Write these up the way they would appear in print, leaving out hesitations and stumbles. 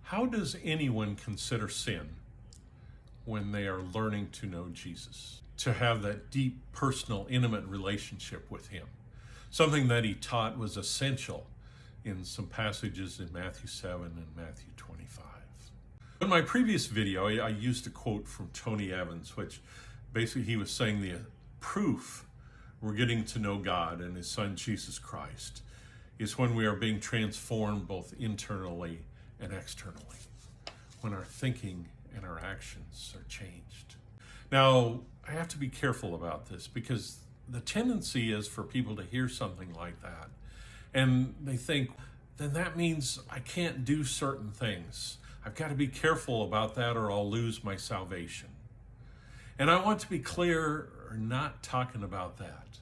How does anyone consider sin when they are learning to know Jesus? To have that deep, personal, intimate relationship with him. Something that he taught was essential in some passages in Matthew 7 and Matthew 25. In my previous video, I used a quote from Tony Evans, which basically he was saying the proof we're getting to know God and his son Jesus Christ is when we are being transformed both internally and externally, when our thinking and our actions are changed. Now, I have to be careful about this because the tendency is for people to hear something like that and they think, then that means I can't do certain things. I've got to be careful about that or I'll lose my salvation. And I want to be clear, not talking about that,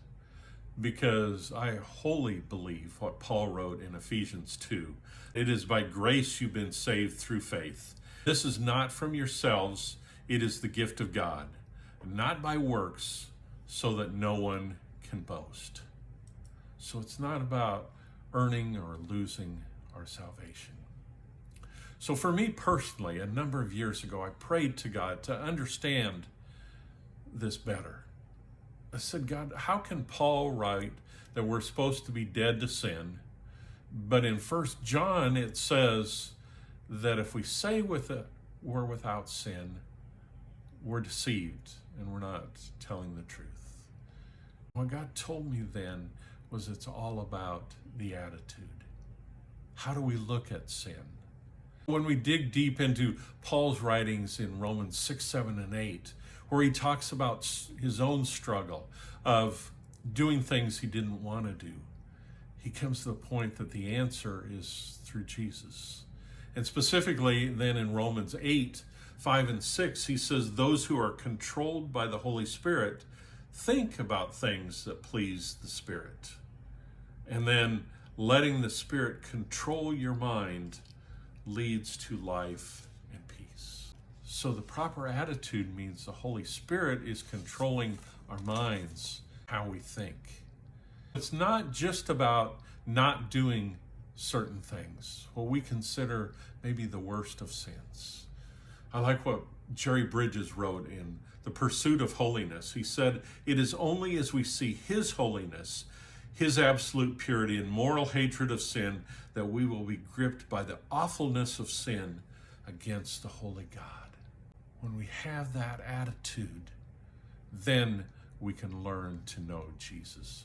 because I wholly believe what Paul wrote in Ephesians 2. It is by grace you've been saved through faith. This is not from yourselves, it is the gift of God, not by works, so that no one can boast. So it's not about earning or losing our salvation. So for me personally, a number of years ago, I prayed to God to understand this better. I said, God, how can Paul write that we're supposed to be dead to sin, but in 1 John it says that if we say we're without sin, we're deceived and we're not telling the truth. What God told me then was it's all about the attitude. How do we look at sin? When we dig deep into Paul's writings in Romans 6, 7, and 8, where he talks about his own struggle of doing things he didn't want to do, he comes to the point that the answer is through Jesus. And specifically then in Romans 8, 5, and 6, he says, those who are controlled by the Holy Spirit think about things that please the Spirit. And then letting the Spirit control your mind leads to life and peace. So the proper attitude means the Holy Spirit is controlling our minds, how we think. It's not just about not doing certain things, what we consider maybe the worst of sins. I like what Jerry Bridges wrote in The Pursuit of Holiness. He said, it is only as we see his holiness, his absolute purity and moral hatred of sin, that we will be gripped by the awfulness of sin against the holy God. When we have that attitude, then we can learn to know Jesus.